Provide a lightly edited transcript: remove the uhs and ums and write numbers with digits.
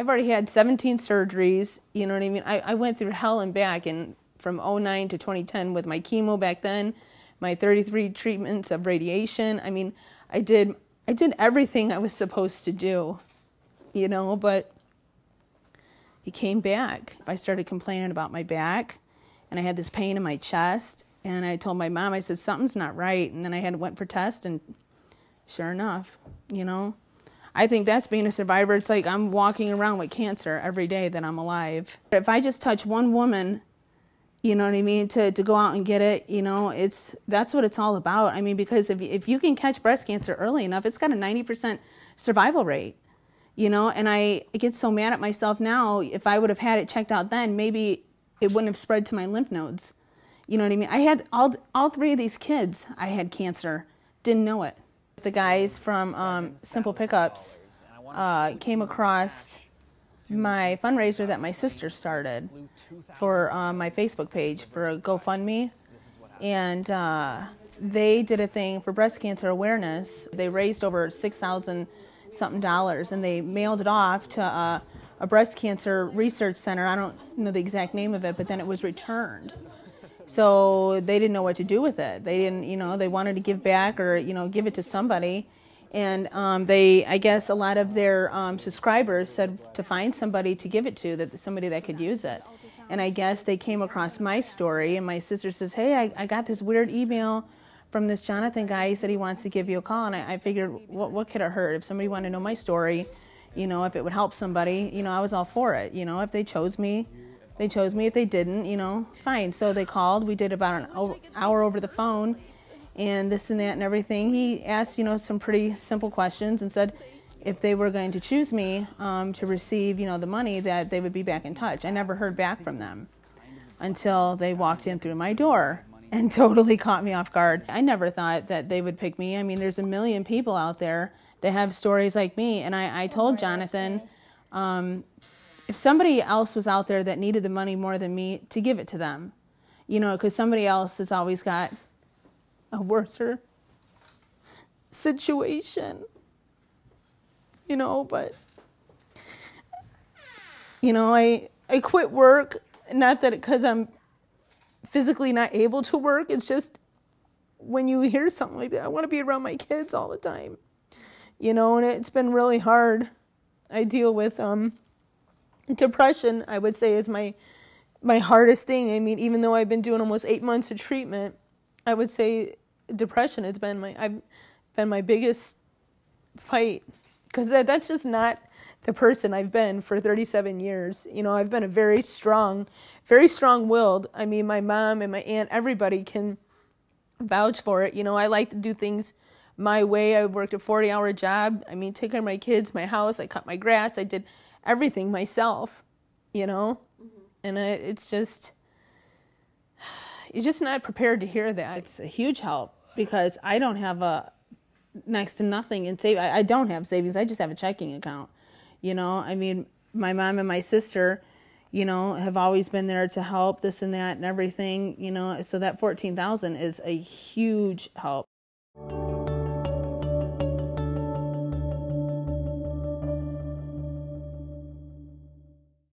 I've already had 17 surgeries, you know what I mean? I went through hell and back, and from '09 to 2010 with my chemo back then, my 33 treatments of radiation. I mean, I did everything I was supposed to do, you know, but it came back. I started complaining about my back, and I had this pain in my chest, and I told my mom, I said, something's not right, and then I went for tests, and sure enough, you know. I think that's being a survivor. It's like I'm walking around with cancer every day that I'm alive. If I just touch one woman, you know what I mean, to go out and get it, you know, that's what it's all about. I mean, because if you can catch breast cancer early enough, it's got a 90% survival rate, you know, and I get so mad at myself now. If I would have had it checked out then, maybe it wouldn't have spread to my lymph nodes. You know what I mean? I had all three of these kids, I had cancer, didn't know it. The guys from Simple Pickups came across my fundraiser that my sister started for my Facebook page for a GoFundMe, and they did a thing for breast cancer awareness. They raised over $6,000 something, and they mailed it off to a breast cancer research center. I don't know the exact name of it, but then it was returned. So they didn't know what to do with it. They didn't, you know, they wanted to give back or, you know, give it to somebody. And I guess a lot of their subscribers said to find somebody to give it to, somebody that could use it. And I guess they came across my story, and my sister says, hey, I got this weird email from this Jonathan guy. He said he wants to give you a call. And I figured, what could it hurt? If somebody wanted to know my story, you know, if it would help somebody, you know, I was all for it. You know, if they chose me, they chose me. If they didn't, you know, fine. So they called. We did about an hour over the phone, and this and that and everything. He asked, you know, some pretty simple questions and said if they were going to choose me to receive, you know, the money, that they would be back in touch. I never heard back from them until they walked in through my door and totally caught me off guard. I never thought that they would pick me. I mean, there's a million people out there that have stories like me, and I told Jonathan, if somebody else was out there that needed the money more than me, to give it to them, you know, because somebody else has always got a worser situation, you know. But, you know, I quit work, not that because I'm physically not able to work. It's just when you hear something like that, I want to be around my kids all the time, you know, and it's been really hard. I deal with depression, I would say, is my hardest thing. I mean, even though I've been doing almost 8 months of treatment, I would say depression has been my biggest fight, because that's just not the person I've been for 37 years. You know, I've been a very strong-willed. I mean, my mom and my aunt, everybody can vouch for it. You know, I like to do things my way. I worked a 40-hour job. I mean, take care of my kids, my house. I cut my grass. I did everything myself, you know. And it's just, you're just not prepared to hear that. It's a huge help, because I don't have next to nothing in savings. I don't have savings. I just have a checking account, you know. I mean, my mom and my sister, you know, have always been there to help, this and that and everything, you know. So that $14,000 is a huge help.